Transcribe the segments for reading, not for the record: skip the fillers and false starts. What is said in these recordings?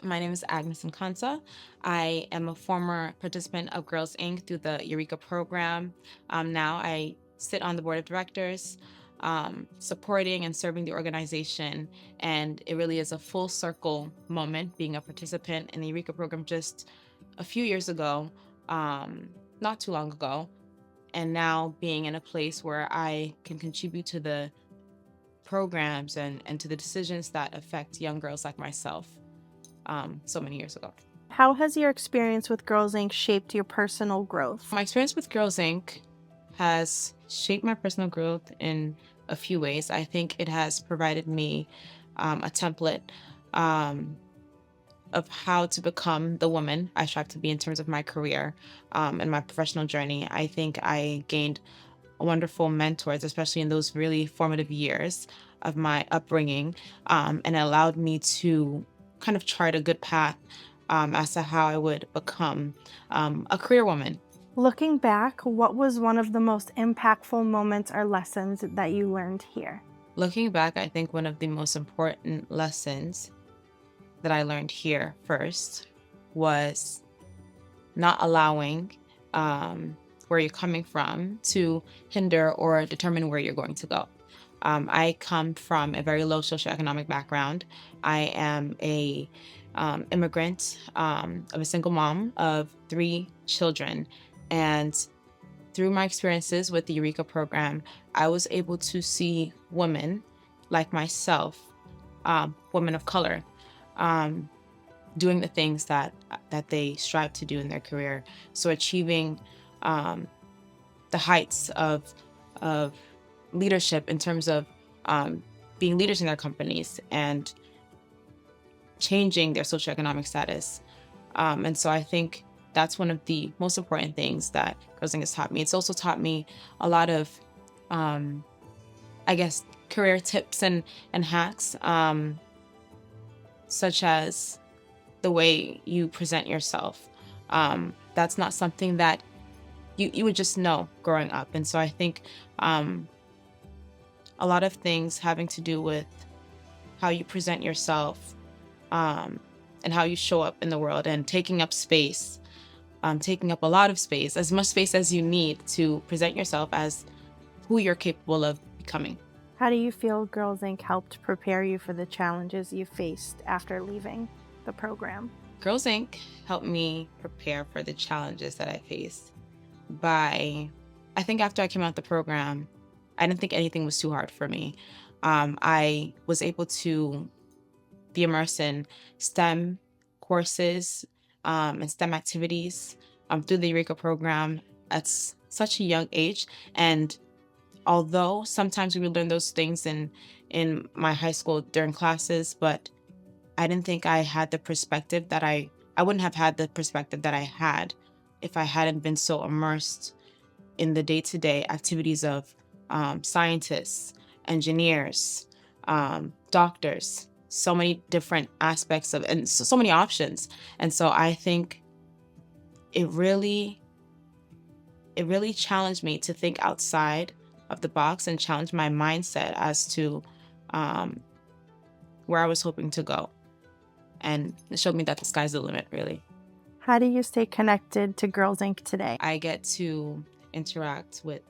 My name is Agnes Nkansa. I am a former participant of Girls Inc. through the Eureka program. Now I sit on the board of directors, supporting and serving the organization. And it really is a full circle moment being a participant in the Eureka program just a few years ago, not too long ago, and now being in a place where I can contribute to the programs and to the decisions that affect young girls like myself so many years ago. How has your experience with Girls Inc. shaped your personal growth? My experience with Girls Inc. has shaped my personal growth in a few ways. I think it has provided me a template um, of how to become the woman I strive to be in terms of my career and my professional journey. I think I gained wonderful mentors, especially in those really formative years of my upbringing, and it allowed me to kind of chart a good path as to how I would become a career woman. Looking back, what was one of the most impactful moments or lessons that you learned here? Looking back, I think one of the most important lessons that I learned here first was not allowing where you're coming from to hinder or determine where you're going to go. I come from a very low socioeconomic background. I am a immigrant of a single mom of three children, and through my experiences with the Eureka program, I was able to see women like myself, women of color, um, doing the things that they strive to do in their career. So achieving um, the heights of leadership in terms of being leaders in their companies and changing their socioeconomic status. And so I think that's one of the most important things that Girls Inc. has taught me. It's also taught me a lot of, um, I guess, career tips and hacks, such as the way you present yourself. That's not something that you would just know growing up. And so I think a lot of things having to do with how you present yourself and how you show up in the world and taking up space, taking up a lot of space, as much space as you need to present yourself as who you're capable of becoming. How do you feel Girls Inc. helped prepare you for the challenges you faced after leaving the program? Girls Inc. helped me prepare for the challenges that I faced by, I think after I came out the program, I didn't think anything was too hard for me. I was able to be immersed in STEM courses and STEM activities through the Eureka program at such a young age. And although sometimes we would learn those things in my high school during classes, but I didn't think I had the perspective that I wouldn't have had the perspective that I had if I hadn't been so immersed in the day-to-day activities of scientists, engineers, doctors, so many different aspects of, and so many options. And so I think it really, it really challenged me to think outside of the box and challenge my mindset as to um, where I was hoping to go. And it showed me that the sky's the limit, really. How do you stay connected to Girls Inc. today? I get to interact with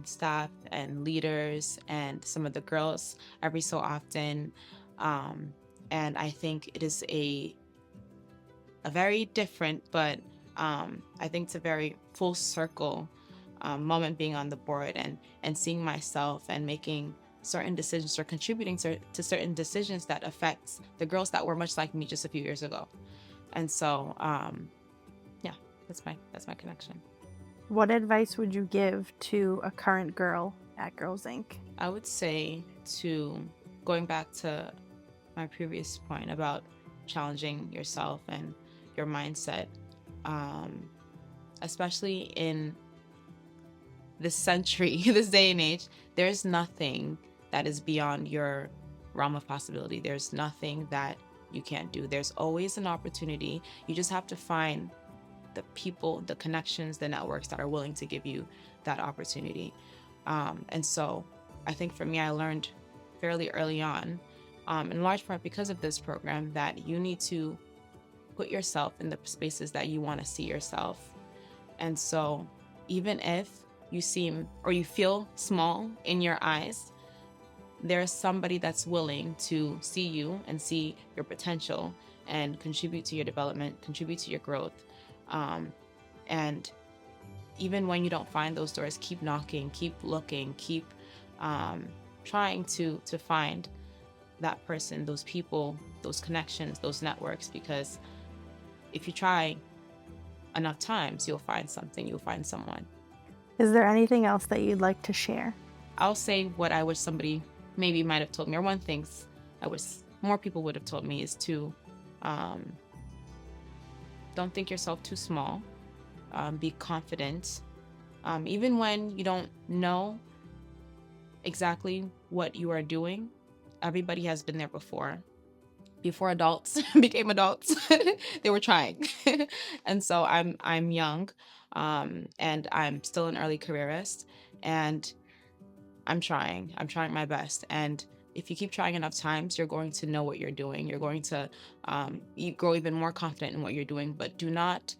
staff and leaders and some of the girls every so often. And I think it is a very different, but I think it's a very full circle moment being on the board and seeing myself and making certain decisions or contributing to certain decisions that affects the girls that were much like me just a few years ago. And so, yeah, that's my connection. What advice would you give to a current girl at Girls Inc.? I would say to going back to my previous point about challenging yourself and your mindset, especially in this century, this day and age, there's nothing that is beyond your realm of possibility. There's nothing that you can't do. There's always an opportunity. You just have to find the people, the connections, the networks that are willing to give you that opportunity. And so I think for me, I learned fairly early on in large part because of this program, that you need to put yourself in the spaces that you want to see yourself. And so, even if you seem or you feel small in your eyes, there's somebody that's willing to see you and see your potential and contribute to your development, contribute to your growth. Um, and even when you don't find those doors, keep knocking, keep looking, keep um, trying to find that person, those people, those connections, those networks, because if you try enough times, you'll find something, you'll find someone. Is there anything else that you'd like to share? I'll say what I wish somebody maybe might have told me, or one thing I wish more people would have told me is to um, don't think yourself too small. Be confident. Even when you don't know exactly what you are doing, everybody has been there before. Before adults became adults, they were trying. And so I'm young, and I'm still an early careerist, and I'm trying. I'm trying my best. And if you keep trying enough times, you're going to know what you're doing. You're going to you grow even more confident in what you're doing. But do not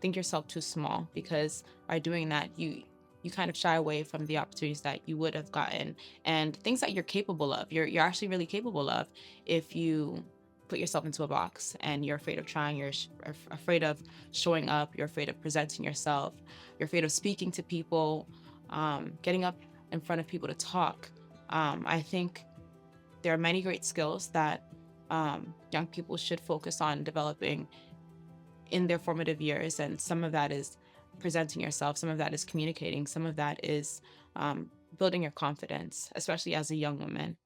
think yourself too small, because by doing that, you kind of shy away from the opportunities that you would have gotten and things that you're capable of. You're actually really capable of if you put yourself into a box and you're afraid of trying. You're afraid of showing up. You're afraid of presenting yourself. You're afraid of speaking to people, getting up in front of people to talk. I think there are many great skills that young people should focus on developing in their formative years. And some of that is presenting yourself, some of that is communicating, some of that is building your confidence, especially as a young woman.